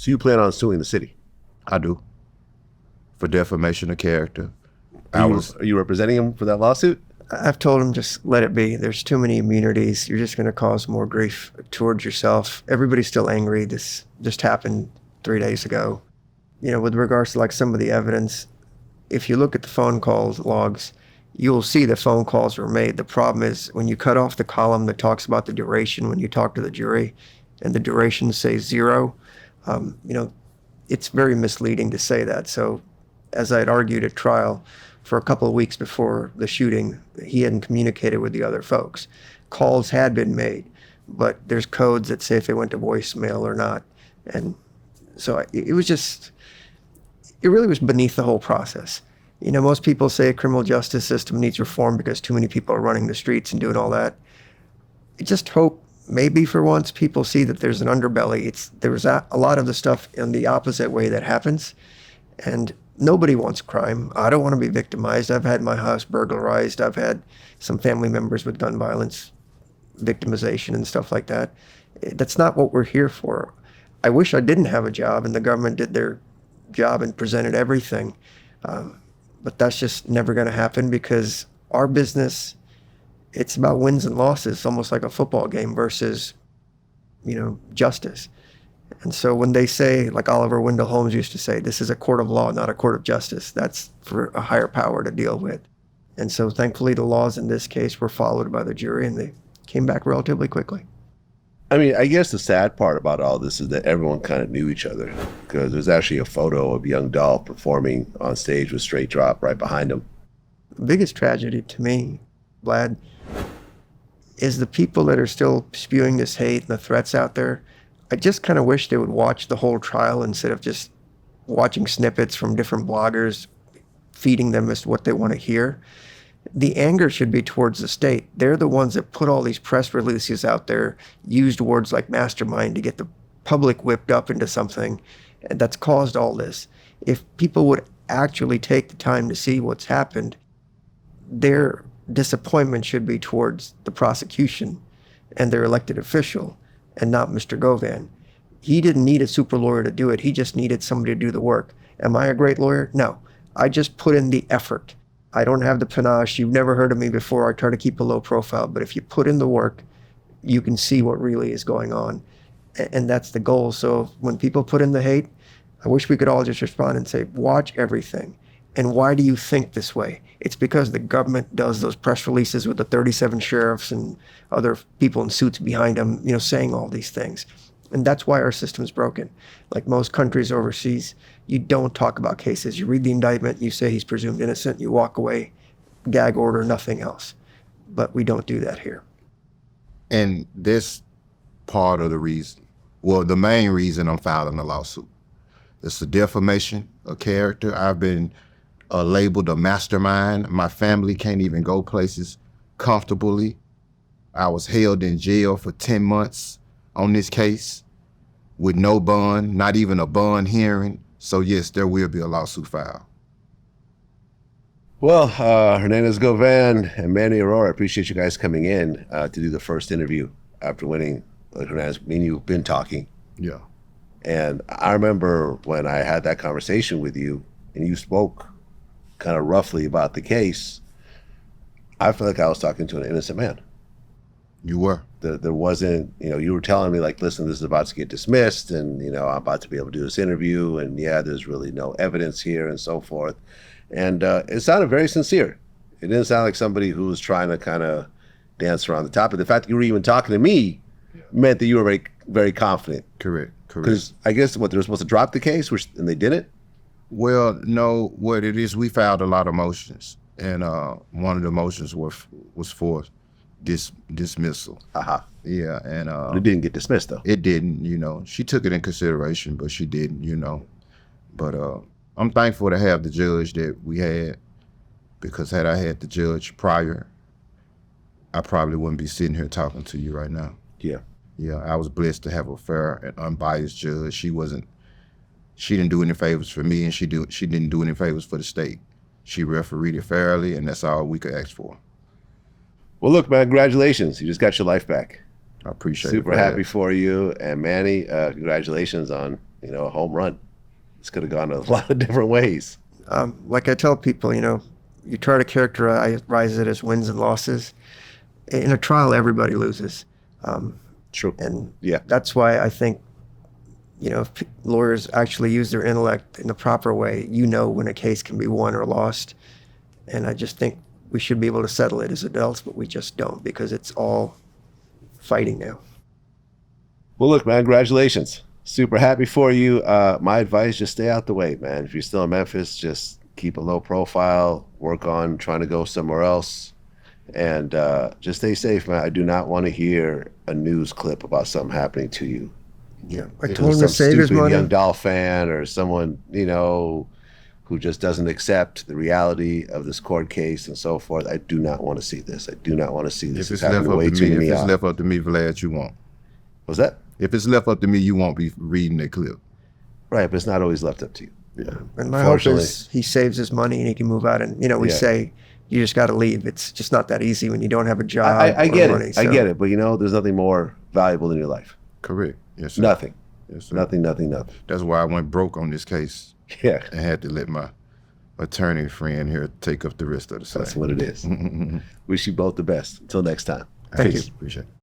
So you plan on suing the city? I do. For defamation of character. Are you representing him for that lawsuit? I've told him just let it be. There's too many immunities. You're just going to cause more grief towards yourself. Everybody's still angry. This just happened 3 days ago. You know, with regards to like some of the evidence, if you look at the phone calls logs, you'll see the phone calls were made. The problem is when you cut off the column that talks about the duration when you talk to the jury and the duration says 0, you know, it's very misleading to say that. So as I had argued at trial, for a couple of weeks before the shooting, he hadn't communicated with the other folks. Calls had been made, but there's codes that say if they went to voicemail or not. And so it was just, it really was beneath the whole process. You know, most people say a criminal justice system needs reform because too many people are running the streets and doing all that. I just hope maybe for once people see that there's an underbelly. There's a lot of the stuff in the opposite way that happens. And nobody wants crime. I don't want to be victimized. I've had my house burglarized. I've had some family members with gun violence victimization and stuff like that. That's not what we're here for. I wish I didn't have a job and the government did their job and presented everything. But that's just never going to happen because our business, it's about wins and losses, almost like a football game versus, you know, justice. And so when they say, like Oliver Wendell Holmes used to say, this is a court of law, not a court of justice, that's for a higher power to deal with. And so thankfully the laws in this case were followed by the jury and they came back relatively quickly. I mean, I guess the sad part about all this is that everyone kind of knew each other because there's actually a photo of Young Dolph performing on stage with Straight Drop right behind him. The biggest tragedy to me, Vlad, is the people that are still spewing this hate and the threats out there. I just kind of wish they would watch the whole trial instead of just watching snippets from different bloggers, feeding them as to what they want to hear. The anger should be towards the state. They're the ones that put all these press releases out there, used words like mastermind to get the public whipped up into something that's caused all this. If people would actually take the time to see what's happened, their disappointment should be towards the prosecution and their elected official and not Mr. Govan. He didn't need a super lawyer to do it. He just needed somebody to do the work. Am I a great lawyer? No. I just put in the effort. I don't have the panache. You've never heard of me before. I try to keep a low profile. But if you put in the work, you can see what really is going on. And that's the goal. So when people put in the hate, I wish we could all just respond and say, watch everything. And why do you think this way? It's because the government does those press releases with the 37 sheriffs and other people in suits behind them, you know, saying all these things. And that's why our system's broken. Like most countries overseas, you don't talk about cases. You read the indictment, you say he's presumed innocent, you walk away, gag order, nothing else. But we don't do that here. And this part of the reason, well, the main reason I'm filing a lawsuit. It's the defamation of character. I've been labeled a mastermind. My family can't even go places comfortably. I was held in jail for 10 months on this case with no bond, not even a bond hearing. So yes, there will be a lawsuit filed. Well, Hernandez Govan and Manny Arora, I appreciate you guys coming in to do the first interview after winning. Hernandez, me and you have been talking. Yeah. And I remember when I had that conversation with you and you spoke kind of roughly about the case, I feel like I was talking to an innocent man. You were. There wasn't, you know, you were telling me like, listen, this is about to get dismissed and, you know, I'm about to be able to do this interview and yeah, there's really no evidence here and so forth. And it sounded very sincere. It didn't sound like somebody who was trying to kind of dance around the topic. The fact that you were even talking to me meant that you were very, very confident. Correct. Because I guess what they were supposed to drop the case, and they didn't? Well, no, what it is, we filed a lot of motions. And one of the motions was for dismissal. Yeah, and it didn't get dismissed though. It didn't, you know. She took it in consideration, but she didn't, you know. But I'm thankful to have the judge that we had, because had I had the judge prior, I probably wouldn't be sitting here talking to you right now. Yeah. Yeah, I was blessed to have a fair and unbiased judge. She didn't do any favors for me, and she didn't do any favors for the state. She refereed it fairly, and that's all we could ask for. Well, look, man, congratulations. You just got your life back. I appreciate it. Super happy for you. And Manny, congratulations on, a home run. This could have gone a lot of different ways. Like I tell people, you try to characterize it as wins and losses. In a trial, everybody loses. True. And Yeah. that's why I think, if lawyers actually use their intellect in the proper way, when a case can be won or lost. And I just think we should be able to settle it as adults, but we just don't, because it's all fighting now. Well, look, man, congratulations. Super happy for you. My advice, just stay out the way, man. If you're still in Memphis, just keep a low profile, work on trying to go somewhere else, and just stay safe, man. I do not want to hear a news clip about something happening to you. Yeah, I told him to save his money. Young Dolph fan or someone, who just doesn't accept the reality of this court case and so forth. I do not want to see this. I do not want to see this. If it's left up to me, Vlad, you won't. What's that? If it's left up to me, you won't be reading the clip. Right, but it's not always left up to you. Yeah. And my hope is he saves his money and he can move out. And, we say, you just got to leave. It's just not that easy when you don't have a job. I get money, it. I get it. But, there's nothing more valuable in your life. Correct. Yes, sir. Nothing. Yes, sir. Nothing. That's why I went broke on this case. Yeah. I had to let my attorney friend here take up the rest of the side. That's what it is. Wish you both the best. Until next time. Thank you. Appreciate it.